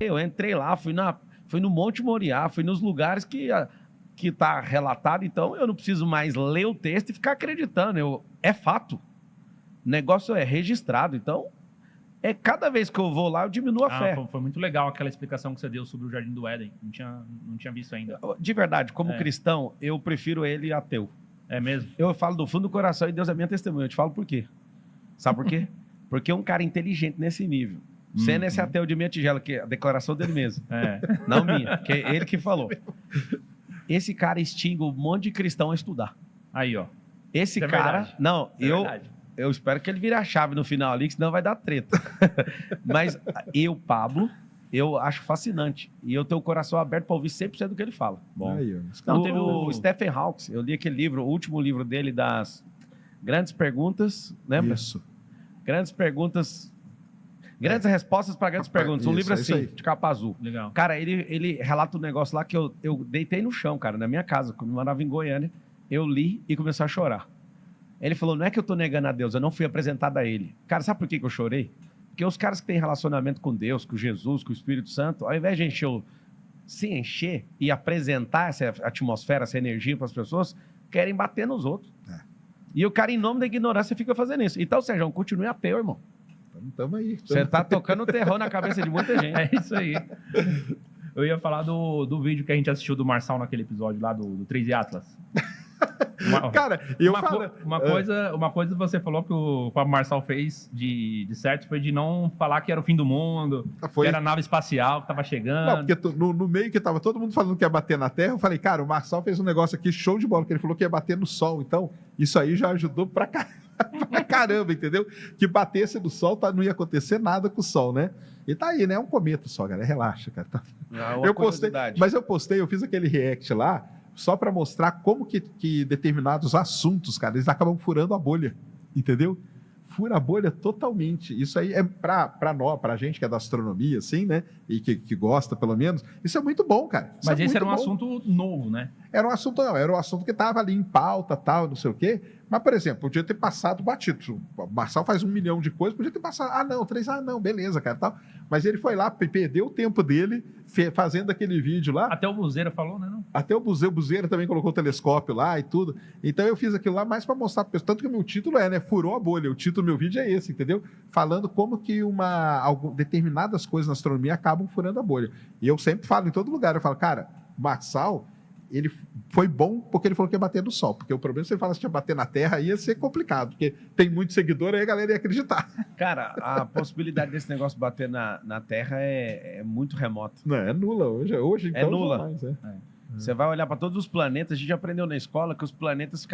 Eu entrei lá, fui no Monte Moriá, fui nos lugares que tá relatado, então eu não preciso mais ler o texto e ficar acreditando. É fato. O negócio é registrado, então cada vez que eu vou lá, eu diminuo a fé. Foi muito legal aquela explicação que você deu sobre o Jardim do Éden. Não tinha visto ainda. De verdade, como cristão, eu prefiro ele ateu. É mesmo? Eu falo do fundo do coração e Deus é minha testemunha. Eu te falo por quê. Sabe por quê? Porque um cara inteligente nesse nível, sendo esse ateu de minha tigela, que é a declaração dele mesmo, não minha, que é ele que falou. Esse cara instiga um monte de cristão a estudar. Aí, ó. Esse cara... Verdade. Não, Verdade. Eu espero que ele vire a chave no final ali, que senão vai dar treta. Mas Pablo, eu acho fascinante. E eu tenho o coração aberto para ouvir 100% do que ele fala. Bom. Aí, teve o Stephen Hawking, eu li aquele livro, o último livro dele das Grandes Perguntas, lembra? Isso. Grandes Perguntas... Grandes respostas para grandes perguntas. Um livro assim, de capa azul. Legal. Cara, ele relata um negócio lá que eu deitei no chão, cara, na minha casa, quando eu morava em Goiânia. Eu li e comecei a chorar. Ele falou, não é que eu tô negando a Deus, eu não fui apresentado a ele. Cara, sabe por que eu chorei? Porque os caras que têm relacionamento com Deus, com Jesus, com o Espírito Santo, ao invés de se encher e apresentar essa atmosfera, essa energia para as pessoas, querem bater nos outros. E o cara, em nome da ignorância, fica fazendo isso. Então, Sérgio, continue ateu, irmão. Tamo aí. Você tá tocando terror na cabeça de muita gente. É isso aí. Eu ia falar do vídeo que a gente assistiu do Marçal naquele episódio lá do 3 e Atlas. Cara, uma coisa você falou que o Pablo Marçal fez de certo foi de não falar que era o fim do mundo, que era a nave espacial que tava chegando. Não, porque no meio que tava todo mundo falando que ia bater na Terra, eu falei, cara, o Marçal fez um negócio aqui show de bola, que ele falou que ia bater no Sol. Então, isso aí já ajudou pra caramba, entendeu? Que batesse no Sol, não ia acontecer nada com o Sol, né? E tá aí, né? É um cometa só, galera. Relaxa, cara. Eu fiz aquele react lá, só para mostrar como que determinados assuntos, cara, eles acabam furando a bolha, entendeu? Fura a bolha totalmente. Isso aí é pra gente que é da astronomia, assim, né? E que gosta, pelo menos, isso é muito bom, cara. Mas esse era um assunto novo, né? Era um assunto que tava ali em pauta, tal, não sei o quê. Mas, por exemplo, podia ter passado batido. O Marçal faz 1 milhão de coisas, podia ter passado, 3, beleza, cara, tal. Mas ele foi lá, perdeu o tempo dele fazendo aquele vídeo lá. Até o Buzeira falou, né? Não? Até o Buzeira também colocou o telescópio lá e tudo. Então eu fiz aquilo lá mais para mostrar para pessoas. Tanto que o meu título né? Furou a bolha. O título do meu vídeo é esse, entendeu? Falando como que determinadas coisas na astronomia acabam furando a bolha. E eu sempre falo em todo lugar, eu falo, cara, o Marçal, ele foi bom porque ele falou que ia bater no Sol. Porque o problema, se ele falasse que ia bater na Terra, ia ser complicado. Porque tem muito seguidor, aí a galera ia acreditar. Cara, a possibilidade desse negócio bater na Terra é muito remota. Não, é nula. Hoje então, é nula. Jamais, Você vai olhar para todos os planetas, a gente aprendeu na escola que os planetas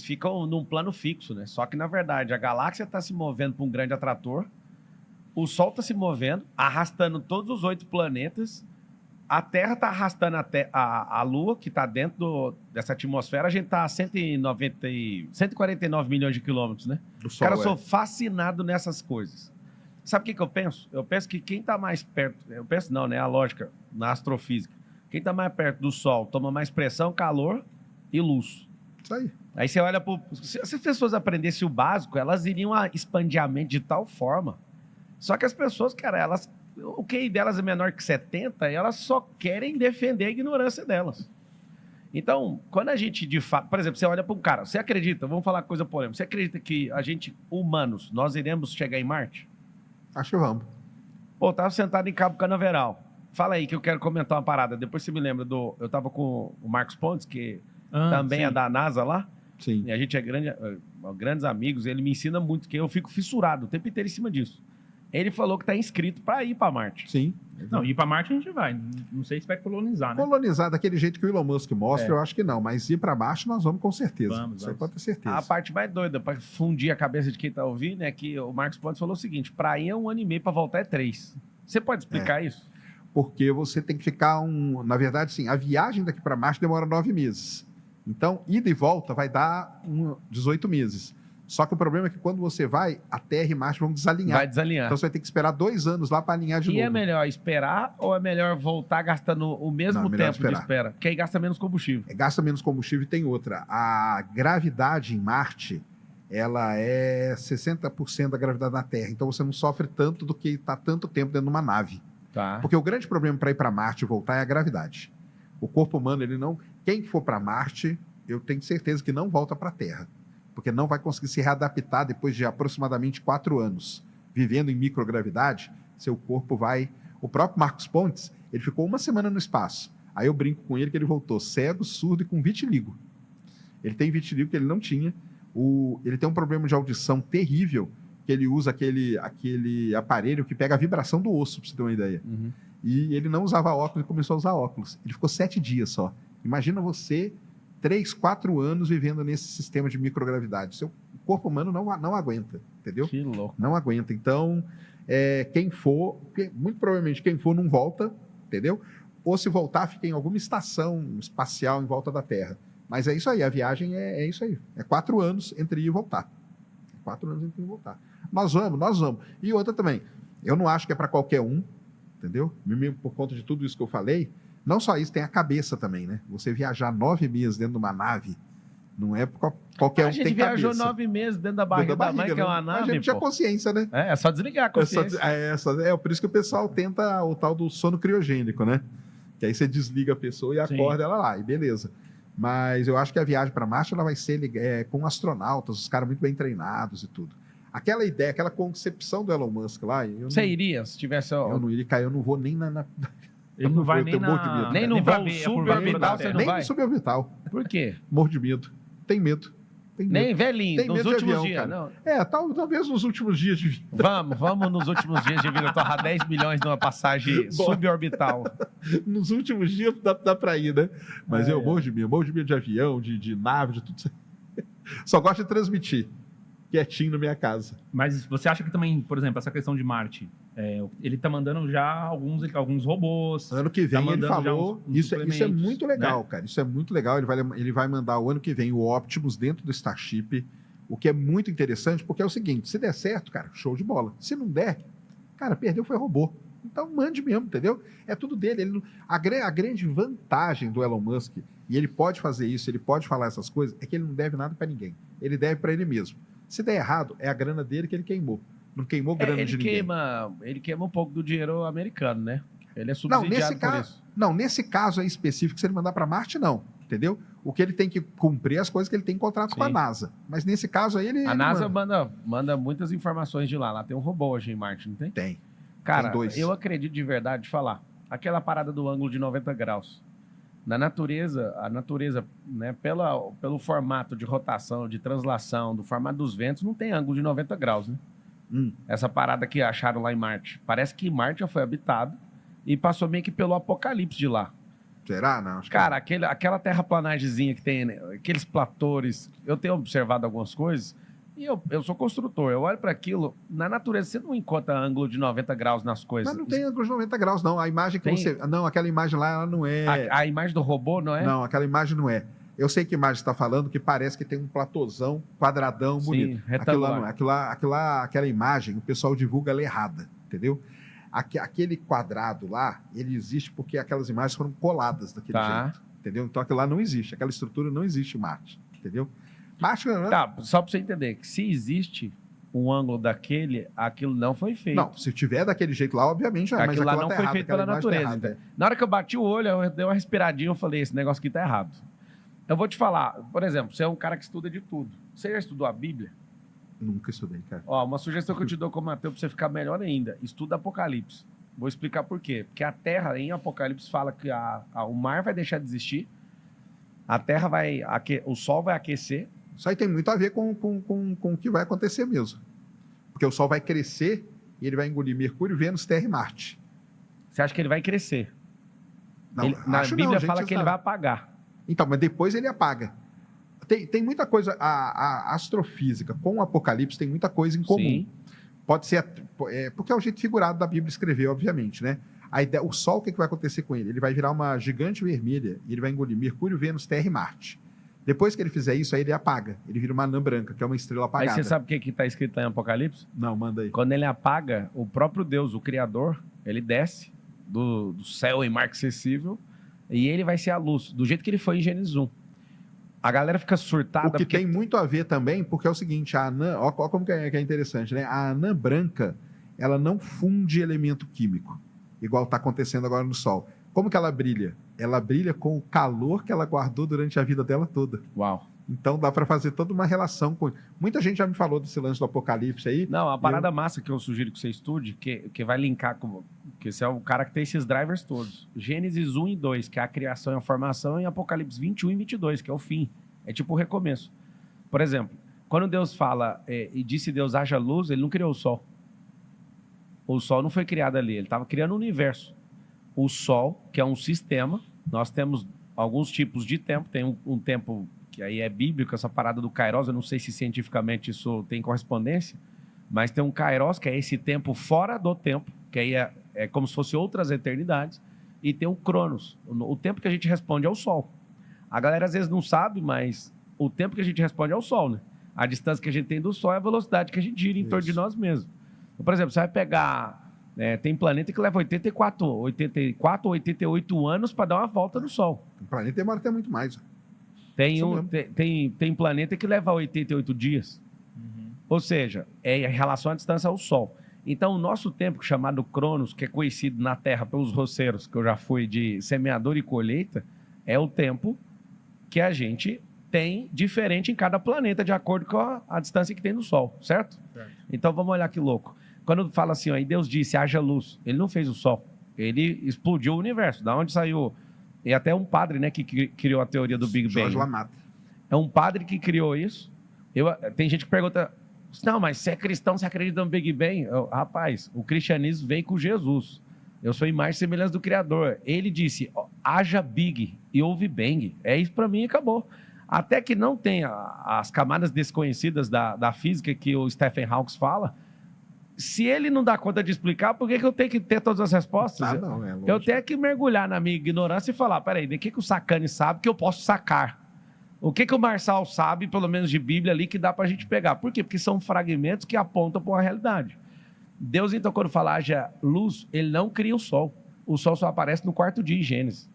ficam num plano fixo, né? Só que, na verdade, a galáxia está se movendo para um grande atrator, o Sol está se movendo, arrastando todos os 8 planetas, a Terra está arrastando a Lua, que está dentro dessa atmosfera. A gente está a 149 milhões de quilômetros, né? Do Sol, Cara, eu sou fascinado nessas coisas. Sabe o que eu penso? Eu penso que quem está mais perto... Eu penso não, né? A lógica na astrofísica. Quem está mais perto do Sol toma mais pressão, calor e luz. Isso aí. Aí você olha para... Se as pessoas aprendessem o básico, elas iriam expandir a mente de tal forma. Só que as pessoas, cara, o QI delas é menor que 70 e elas só querem defender a ignorância delas. Então, quando a gente, de fato... Por exemplo, você olha para um cara, você acredita, vamos falar coisa polêmica, você acredita que a gente, humanos, nós iremos chegar em Marte? Acho que vamos. Pô, eu tava sentado em Cabo Canaveral. Fala aí que eu quero comentar uma parada. Depois você me lembra eu tava com o Marcos Pontes, que também sim. é da NASA lá. Sim. E a gente é grandes amigos. Ele me ensina muito, que eu fico fissurado o tempo inteiro em cima disso. Ele falou que tá inscrito para ir para Marte. Sim. Não, ir para Marte a gente vai. Não sei se vai colonizar, né? Colonizar daquele jeito que o Elon Musk mostra, eu acho que não. Mas ir para baixo nós vamos com certeza. Vamos. Você pode ter certeza. A parte mais doida, para fundir a cabeça de quem tá ouvindo, é que o Marcos Pontes falou o seguinte: para ir é 1 ano e meio, para voltar é 3. Você pode explicar isso? Porque você tem que ficar na verdade, sim, a viagem daqui para Marte demora 9 meses. Então, ida e volta vai dar 18 meses. Só que o problema é que quando você vai, a Terra e Marte vão desalinhar. Vai desalinhar. Então você vai ter que esperar 2 anos lá para alinhar de novo. E é melhor esperar ou é melhor voltar gastando o mesmo tempo de espera? Porque aí gasta menos combustível. Gasta menos combustível e tem outra. A gravidade em Marte, ela é 60% da gravidade da Terra. Então você não sofre tanto do que estar tanto tempo dentro de uma nave. Tá. Porque o grande problema para ir para Marte e voltar é a gravidade. O corpo humano, ele não... Quem for para Marte, eu tenho certeza que não volta para a Terra. Porque não vai conseguir se readaptar depois de aproximadamente 4 anos. Vivendo em microgravidade, seu corpo vai... O próprio Marcos Pontes, ele ficou 1 semana no espaço. Aí eu brinco com ele que ele voltou cego, surdo e com vitiligo. Ele tem vitiligo que ele não tinha. Ele tem um problema de audição terrível, que ele usa aquele aparelho que pega a vibração do osso, para você ter uma ideia. Uhum. E ele não usava óculos e começou a usar óculos. Ele ficou 7 dias só. Imagina você, 3, 4 anos vivendo nesse sistema de microgravidade. Seu corpo humano não aguenta, entendeu? Que louco. Não aguenta. Então, quem for, muito provavelmente quem for não volta, entendeu? Ou se voltar, fica em alguma estação espacial em volta da Terra. Mas é isso aí, a viagem é isso aí. É 4 anos entre ir e voltar. 4 anos entre ir e voltar. Nós vamos. E outra também, eu não acho que é para qualquer um, entendeu? Mesmo por conta de tudo isso que eu falei, não só isso, tem a cabeça também, né? Você viajar 9 meses dentro de uma nave, não é qualquer um que tem cabeça. A gente viajou 9 meses dentro da barriga da mãe, que é uma nave, a gente tinha consciência, né? É só desligar a consciência. Por isso que o pessoal tenta o tal do sono criogênico, né? Que aí você desliga a pessoa e acorda ela lá, e beleza. Mas eu acho que a viagem para Marte ela vai ser com astronautas, os caras muito bem treinados e tudo. Aquela ideia, aquela concepção do Elon Musk lá... Você iria, se tivesse... Eu não iria, eu não vou nem Ele não vai nem nem no voo suborbital, você não vai? Nem no suborbital. Por quê? Morro de medo. Tem medo. Nem velhinho, nos últimos dias. Não. Talvez nos últimos dias de vida. Vamos nos últimos dias de vida torrar 10 milhões numa passagem suborbital. Nos últimos dias dá pra ir, né? Mas eu morro de medo de avião, de nave, de tudo isso. Só gosto de transmitir. Quietinho na minha casa. Mas você acha que também, por exemplo, essa questão de Marte, ele tá mandando já alguns robôs. Ano que vem ele falou, isso é muito legal, né? cara. Isso é muito legal. Ele vai mandar o ano que vem o Optimus dentro do Starship, o que é muito interessante, porque é o seguinte, se der certo, cara, show de bola. Se não der, cara, perdeu, foi robô. Então mande mesmo, entendeu? É tudo dele. A grande vantagem do Elon Musk, e ele pode fazer isso, ele pode falar essas coisas, é que ele não deve nada para ninguém. Ele deve para ele mesmo. Se der errado, é a grana dele que ele queimou. Não queimou grana de ninguém. Ele queima um pouco do dinheiro americano, né? Ele é subsidiado por isso. Não, nesse caso aí específico, se ele mandar para Marte, não. Entendeu? O que ele tem que cumprir é as coisas que ele tem contrato com a NASA. Mas nesse caso aí, ele... A NASA manda muitas informações de lá. Lá tem um robô hoje em Marte, não tem? Tem. Cara, tem 2. Eu acredito de verdade de falar. Aquela parada do ângulo de 90 graus. Na natureza, a natureza, né, pelo formato de rotação, de translação, do formato dos ventos, não tem ângulo de 90 graus, né? Essa parada que acharam lá em Marte. Parece que Marte já foi habitado e passou meio que pelo apocalipse de lá. Será? Não. Cara, aquela terraplanagemzinha que tem, né, aqueles platores, eu tenho observado algumas coisas e eu sou construtor, eu olho para aquilo, na natureza você não encontra ângulo de 90 graus nas coisas. Mas não tem ângulo de 90 graus, não. A imagem que você... Não, aquela imagem lá, ela não é... A imagem do robô, não é? Não, aquela imagem não é. Eu sei que imagem você está falando, que parece que tem um platôzão, quadradão, bonito. Sim, retangular. Aquilo lá não é. Aquela imagem, o pessoal divulga ela errada, entendeu? Aquele quadrado lá, ele existe porque aquelas imagens foram coladas daquele jeito, entendeu? Então aquilo lá não existe, aquela estrutura não existe em Marte, entendeu? Marte... Tá, só para você entender, que se existe um ângulo daquele, aquilo não foi feito. Não, se tiver daquele jeito lá, obviamente... Aquilo lá não foi feito pela natureza. Então. Na hora que eu bati o olho, eu dei uma respiradinha, eu falei, esse negócio aqui tá errado. Eu vou te falar, por exemplo, você é um cara que estuda de tudo. Você já estudou a Bíblia? Nunca estudei, cara. Ó, uma sugestão que eu te dou como ateu para você ficar melhor ainda. Estuda Apocalipse. Vou explicar por quê. Porque a Terra, em Apocalipse, fala que o mar vai deixar de existir, a Terra o Sol vai aquecer. Isso aí tem muito a ver com o que vai acontecer mesmo. Porque o Sol vai crescer e ele vai engolir Mercúrio, Vênus, Terra e Marte. Você acha que ele vai crescer? Não, na Bíblia fala que ele vai apagar. Então, mas depois ele apaga. Tem muita coisa, a astrofísica com o Apocalipse tem muita coisa em comum. Sim. Pode ser, porque é o jeito figurado da Bíblia escrever, obviamente, né? A ideia, o Sol, o que vai acontecer com ele? Ele vai virar uma gigante vermelha e ele vai engolir Mercúrio, Vênus, Terra e Marte. Depois que ele fizer isso, aí ele apaga. Ele vira uma anã branca, que é uma estrela apagada. Aí você sabe o que está escrito lá em Apocalipse? Não, manda aí. Quando ele apaga, o próprio Deus, o Criador, ele desce do céu inacessível e ele vai ser a luz, do jeito que ele foi em Gênesis 1. A galera fica surtada. O que tem muito a ver também, porque é o seguinte, a anã, olha como que é interessante, né? A anã branca, ela não funde elemento químico. igual está acontecendo agora no Sol. Como que ela brilha? Ela brilha com o calor que ela guardou durante a vida dela toda. Uau. Então dá para fazer toda uma relação com... Muita gente já me falou desse lance do Apocalipse aí. Não, a parada massa que eu sugiro que você estude, que vai linkar com... Porque você é o cara que tem esses drivers todos. Gênesis 1 e 2, que é a criação e a formação, e Apocalipse 21 e 22, que é o fim. É tipo o recomeço. Por exemplo, quando Deus fala, e disse Deus haja luz, ele não criou o sol. O sol não foi criado ali, ele estava criando o universo. O sol, que é um sistema, nós temos alguns tipos de tempo, tem um tempo... que aí é bíblico, essa parada do Kairos, eu não sei se cientificamente isso tem correspondência, mas tem um Kairos, que é esse tempo fora do tempo, que aí é como se fosse outras eternidades, e tem o Cronos, o tempo que a gente responde ao Sol. A galera às vezes não sabe, mas o tempo que a gente responde é ao Sol, né? A distância que a gente tem do Sol é a velocidade que a gente gira em torno de nós mesmos. Então, por exemplo, você vai pegar... tem planeta que leva 84 ou 88 anos para dar uma volta no Sol. O planeta demora até muito mais. Tem planeta que leva 88 dias. Ou seja, é em relação à distância ao Sol. Então, o nosso tempo, chamado Cronos, que é conhecido na Terra pelos roceiros, que eu já fui de semeador e colheita, é o tempo que a gente tem diferente em cada planeta, de acordo com a distância que tem do Sol, certo? Então, vamos olhar que louco. Quando fala assim, ó, e Deus disse, haja luz, ele não fez o Sol. Ele explodiu o universo. Da onde saiu... E até um padre, né, que criou a teoria do Big Bang. Jorge Lamata. É um padre que criou isso. Tem gente que pergunta, não, mas você é cristão, você acredita no Big Bang? Rapaz, o cristianismo veio com Jesus. Eu sou imagem e semelhança do Criador. Ele disse, haja Big e houve Bang. É isso para mim e acabou. Até que não tenha as camadas desconhecidas da física que o Stephen Hawking fala, se ele não dá conta de explicar, por que eu tenho que ter todas as respostas? Eu tenho que mergulhar na minha ignorância e falar, peraí, o que o Sacani sabe que eu posso sacar? O que o Marçal sabe, pelo menos de Bíblia ali, que dá pra gente pegar? Por quê? Porque são fragmentos que apontam para a realidade. Deus, então, quando fala haja luz, ele não cria o sol. O sol só aparece no quarto dia em Gênesis.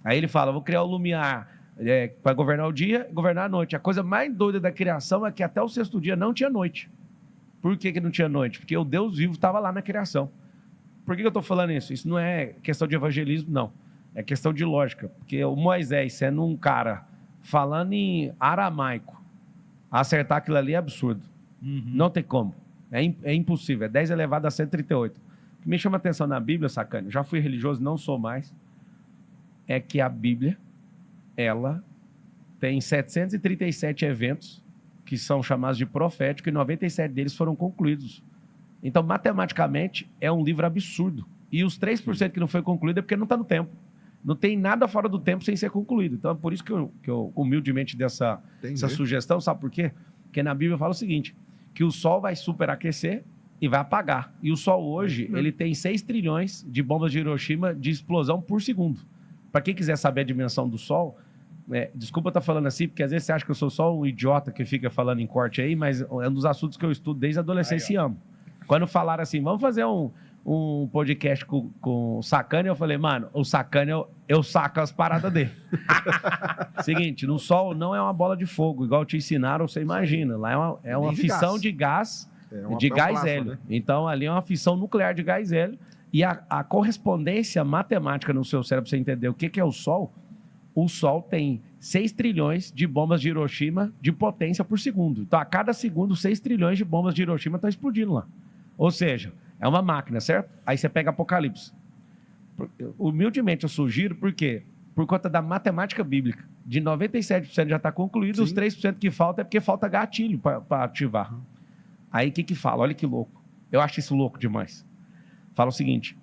Aí ele fala, vou criar o lumiar para governar o dia e governar a noite. A coisa mais doida da criação é que até o sexto dia não tinha noite. Por que não tinha noite? Porque o Deus vivo estava lá na criação. Por que eu estou falando isso? Isso não é questão de evangelismo, não. É questão de lógica. Porque o Moisés, sendo um cara falando em aramaico, acertar aquilo ali é absurdo. Não tem como. É impossível. É 10 elevado a 138. O que me chama a atenção na Bíblia, Sacane, eu já fui religioso, não sou mais, é que a Bíblia, ela tem 737 eventos que são chamados de profético, e 97 deles foram concluídos. Então, matematicamente, é um livro absurdo. E os 3% que não foi concluído é porque não está no tempo. Não tem nada fora do tempo sem ser concluído. Então, é por isso que eu humildemente dessa sugestão, sabe por quê? Porque na Bíblia fala o seguinte, que o Sol vai superaquecer e vai apagar. E o Sol hoje, ele tem 6 trilhões de bombas de Hiroshima de explosão por segundo. Para quem quiser saber a dimensão do Sol... desculpa estar falando assim, porque às vezes você acha que eu sou só um idiota que fica falando em corte aí, mas é um dos assuntos que eu estudo desde a adolescência e amo. Quando falaram assim, vamos fazer um podcast com o Sacani, eu falei, mano, o Sacani, eu saco as paradas dele. Seguinte, no Sol não é uma bola de fogo, igual te ensinaram, você imagina. Lá é uma fissão de gás, de gás hélio. Né? Então, ali é uma fissão nuclear de gás hélio. E a correspondência matemática no seu cérebro, pra você entender o que é o Sol tem 6 trilhões de bombas de Hiroshima de potência por segundo. Então, a cada segundo, 6 trilhões de bombas de Hiroshima estão explodindo lá. Ou seja, é uma máquina, certo? Aí você pega Apocalipse. Humildemente eu sugiro, por quê? Por conta da matemática bíblica. De 97% já está concluído, Sim. Os 3% que falta é porque falta gatilho para ativar. Aí o que fala? Olha que louco. Eu acho isso louco demais. Fala o seguinte,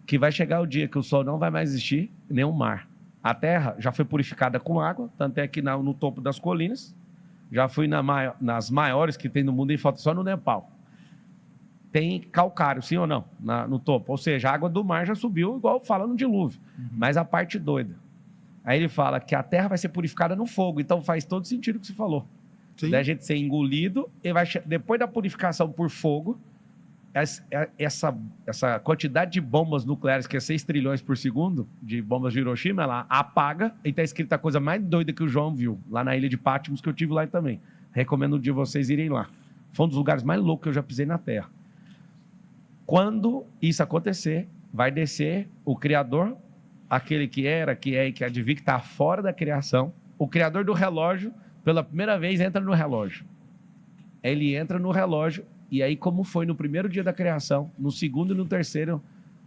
que vai chegar o dia que o Sol não vai mais existir, nem o mar. A Terra já foi purificada com água, tanto é que no topo das colinas, já fui nas maiores que tem no mundo e falta só no Nepal. Tem calcário, sim ou não? No topo. Ou seja, a água do mar já subiu, igual fala no dilúvio. Mas a parte doida. Aí ele fala que a Terra vai ser purificada no fogo. Então faz todo sentido o que você falou. Sim. Da gente ser engolido, e depois da purificação por fogo, essa quantidade de bombas nucleares, que é 6 trilhões por segundo, de bombas de Hiroshima, ela apaga, e está escrita a coisa mais doida que o João viu, lá na ilha de Patmos, que eu tive lá também. Recomendo um dia vocês irem lá. Foi um dos lugares mais loucos que eu já pisei na Terra. Quando isso acontecer, vai descer o Criador, aquele que era, que é e que há de vir, que está fora da criação. O Criador do relógio, pela primeira vez, entra no relógio. Ele entra no relógio, e aí, como foi no primeiro dia da criação, no segundo e no terceiro,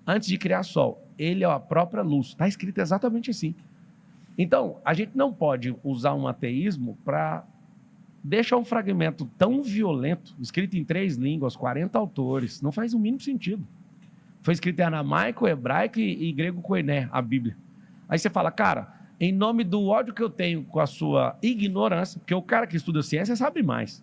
antes de criar sol, ele é a própria luz. Está escrito exatamente assim. Então, a gente não pode usar um ateísmo para deixar um fragmento tão violento, escrito em 3 línguas, 40 autores, não faz o mínimo sentido. Foi escrito em aramaico, hebraico e grego koiné, a Bíblia. Aí você fala, cara, em nome do ódio que eu tenho com a sua ignorância, porque o cara que estuda ciência sabe mais.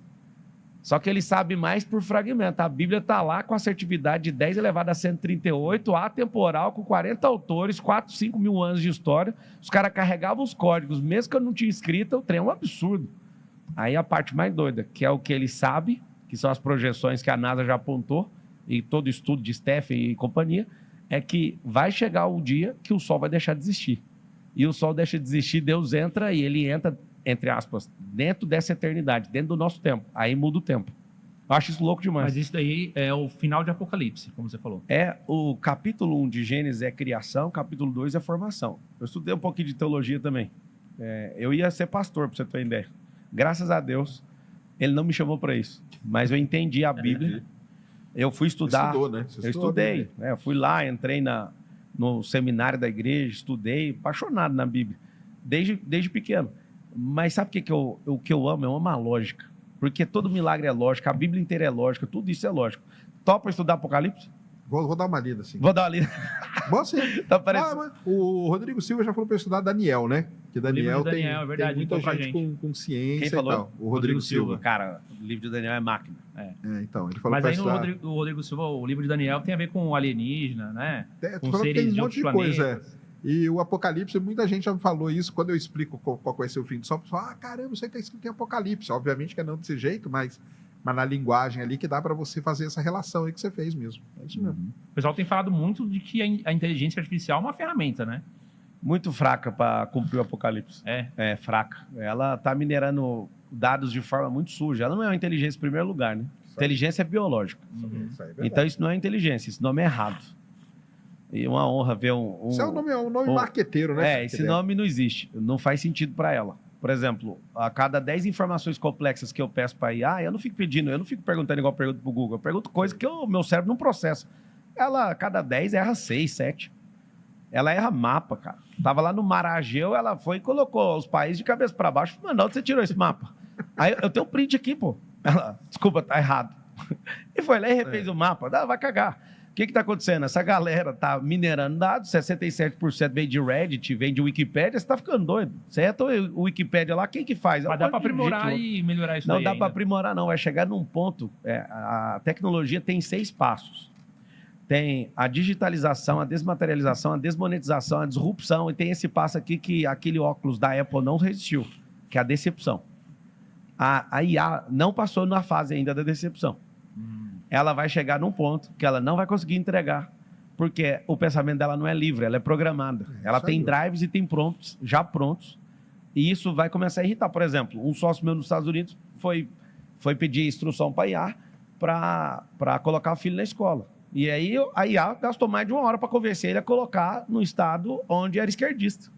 Só que ele sabe mais por fragmento. A Bíblia está lá com assertividade de 10 elevado a 138, atemporal, com 40 autores, 4, 5 mil anos de história. Os caras carregavam os códigos, mesmo que eu não tinha escrito, o trem é um absurdo. Aí a parte mais doida, que é o que ele sabe, que são as projeções que a NASA já apontou, e todo estudo de Stephen e companhia, é que vai chegar o dia que o Sol vai deixar de existir. E o Sol deixa de existir, Deus entra e ele entra, entre aspas, dentro dessa eternidade, dentro do nosso tempo. Aí muda o tempo. Eu acho isso louco demais. Mas isso daí é o final de Apocalipse, como você falou. É, o capítulo 1 de Gênesis é criação, capítulo 2 é formação. Eu estudei um pouquinho de teologia também. Eu ia ser pastor, para você ter uma ideia. Graças a Deus, ele não me chamou para isso. Mas eu entendi a Bíblia. Eu fui estudar. Você estudou, né? Eu estudei. Eu fui lá, entrei no seminário da igreja, estudei, apaixonado na Bíblia, desde pequeno. Mas sabe o que eu amo? Eu amo a lógica. Porque todo milagre é lógica, a Bíblia inteira é lógica, tudo isso é lógico. Topa estudar Apocalipse? Vou dar uma lida, sim. Vou dar uma lida. Bom, sim. Tá parecendo... O Rodrigo Silva já falou para estudar Daniel, né? Que Daniel tem, é verdade, tem muita gente com ciência. Quem falou? E tal. O Rodrigo Silva. Cara, o livro de Daniel é máquina. Então, ele falou. Mas pra aí estudar... o Rodrigo Silva, o livro de Daniel tem a ver com alienígena, né? Com seres tem um de monte outros de planetas. coisa. E o Apocalipse, muita gente já me falou isso. Quando eu explico qual vai ser o fim do sol, o pessoal, caramba, isso aí está escrito em Apocalipse. Obviamente que é não desse jeito, mas na linguagem ali que dá para você fazer essa relação aí que você fez mesmo. É isso mesmo. O pessoal tem falado muito de que a inteligência artificial é uma ferramenta, né? Muito fraca para cumprir o Apocalipse. É fraca. Ela está minerando dados de forma muito suja. Ela não é uma inteligência em primeiro lugar, né? Inteligência é biológica. Isso aí é então isso não é inteligência, esse nome é errado. E uma honra ver Isso é um nome marqueteiro, né? Esse nome não existe, não faz sentido para ela. Por exemplo, a cada 10 informações complexas que eu peço para IA, eu não fico perguntando igual eu pergunto para o Google, eu pergunto coisa que o meu cérebro não processa. Ela, a cada 10, erra 6, 7. Ela erra mapa, cara. Tava lá no Marageu, ela foi e colocou os países de cabeça para baixo. Mano, onde você tirou esse mapa? Aí eu tenho um print aqui, pô. Ela, desculpa, tá errado. E foi lá e refez o mapa. Vai cagar. O que está acontecendo? Essa galera está minerando dados, 67% vem de Reddit, vem de Wikipédia, você está ficando doido. Certo? O Wikipédia lá, quem que faz? Mas dá para aprimorar e melhorar isso Não daí dá ainda. para aprimorar, não. Vai chegar num ponto... a tecnologia tem 6 passos. Tem a digitalização, a desmaterialização, a desmonetização, a disrupção, e tem esse passo aqui que aquele óculos da Apple não resistiu, que é a decepção. A IA não passou na fase ainda da decepção. Ela vai chegar num ponto que ela não vai conseguir entregar, porque o pensamento dela não é livre, ela é programada. Ela tem drives e tem prompts já prontos, e isso vai começar a irritar. Por exemplo, um sócio meu nos Estados Unidos foi pedir instrução para a IA para colocar o filho na escola. E aí a IA gastou mais de 1 hora para convencer ele a colocar no estado onde era esquerdista,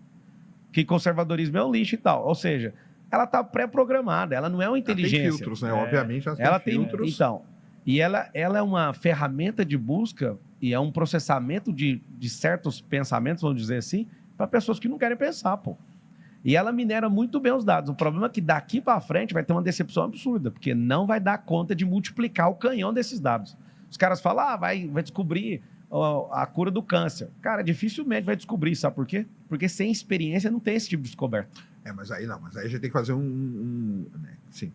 que conservadorismo é um lixo e tal. Ou seja, ela está pré-programada, ela não é uma inteligência. Ela tem filtros, né? Obviamente ela tem filtros. Então, e ela é uma ferramenta de busca e é um processamento de certos pensamentos, vamos dizer assim, para pessoas que não querem pensar, pô. E ela minera muito bem os dados. O problema é que daqui para frente vai ter uma decepção absurda, porque não vai dar conta de multiplicar o canhão desses dados. Os caras falam, vai descobrir a cura do câncer. Cara, dificilmente vai descobrir, sabe por quê? Porque sem experiência não tem esse tipo de descoberta. Mas aí a gente tem que fazer né? Sim.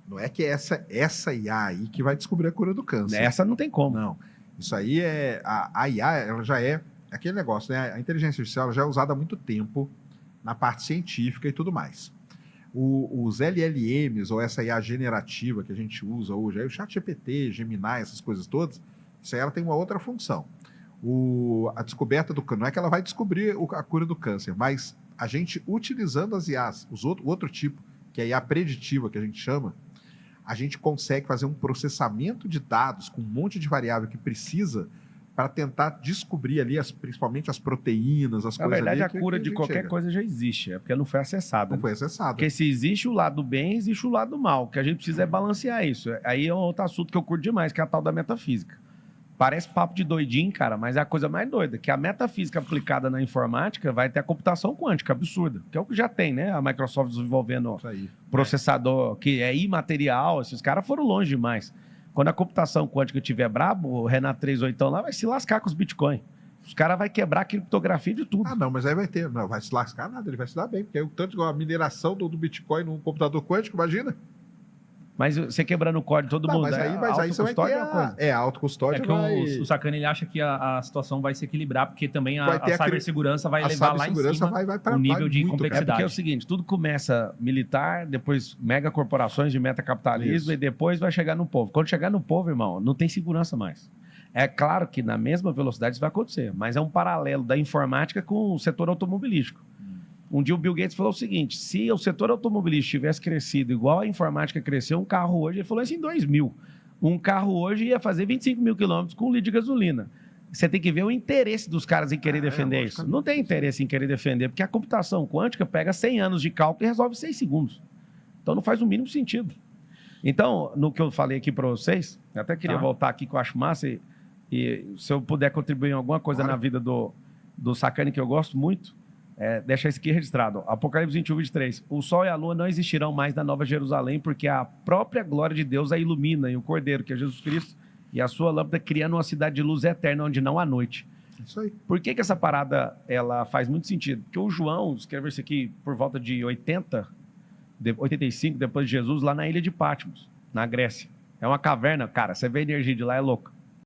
Não é que essa IA aí que vai descobrir a cura do câncer. Essa não tem como. Não. Isso aí a IA, ela já é aquele negócio, né? A inteligência artificial já é usada há muito tempo na parte científica e tudo mais. Os LLMs, ou essa IA generativa que a gente usa hoje, aí o ChatGPT, Gemini, essas coisas todas, isso aí ela tem uma outra função. A descoberta do câncer, não é que ela vai descobrir a cura do câncer, mas a gente, utilizando as IAs, o outro tipo, que é a IA preditiva, que a gente chama, a gente consegue fazer um processamento de dados com um monte de variável que precisa para tentar descobrir ali, principalmente as proteínas, as Na coisas verdade, ali. a cura de qualquer coisa já existe, é porque não foi acessada. Não foi acessada. Porque se existe o lado bem, existe o lado mal. O que a gente precisa é balancear isso. Aí é um outro assunto que eu curto demais, que é a tal da metafísica. Parece papo de doidinho, cara, mas é a coisa mais doida, que a metafísica aplicada na informática vai ter a computação quântica absurda, que é o que já tem, né? A Microsoft desenvolvendo processador que é imaterial, esses caras foram longe demais. Quando a computação quântica estiver brabo, o Renato 38 lá vai se lascar com os Bitcoin. Os caras vão quebrar a criptografia de tudo. Ah, não, mas aí vai ter. Não vai se lascar nada, ele vai se dar bem, porque é o tanto igual a mineração do Bitcoin no computador quântico, imagina. Mas você quebrando o código, todo mundo... Mas aí você vai ter a autocustódia. É que o Sacani, ele acha que a situação vai se equilibrar, porque também a cibersegurança vai levar lá em cima vai o nível de complexidade. É porque é o seguinte, tudo começa militar, depois megacorporações de metacapitalismo, e depois vai chegar no povo. Quando chegar no povo, irmão, não tem segurança mais. É claro que na mesma velocidade isso vai acontecer, mas é um paralelo da informática com o setor automobilístico. Um dia o Bill Gates falou o seguinte, se o setor automobilístico tivesse crescido igual a informática cresceu, um carro hoje, ele falou isso em 2000, um carro hoje ia fazer 25 mil quilômetros com litro de gasolina. Você tem que ver o interesse dos caras em querer defender isso. Não tem interesse em querer defender, porque a computação quântica pega 100 anos de cálculo e resolve 6 segundos. Então não faz o mínimo sentido. Então, no que eu falei aqui para vocês, eu até queria voltar aqui que eu acho massa e se eu puder contribuir em alguma coisa na vida do Sacani, que eu gosto muito, deixa isso aqui registrado. Apocalipse 21, 23. O sol e a lua não existirão mais na Nova Jerusalém, porque a própria glória de Deus a ilumina, e o Cordeiro, que é Jesus Cristo, e a sua lâmpada criando uma cidade de luz eterna, onde não há noite. Isso aí. Por que essa parada ela faz muito sentido? Porque o João escreveu isso aqui por volta de 85, depois de Jesus, lá na ilha de Patmos, na Grécia. É uma caverna, cara, você vê a energia de lá, é louca.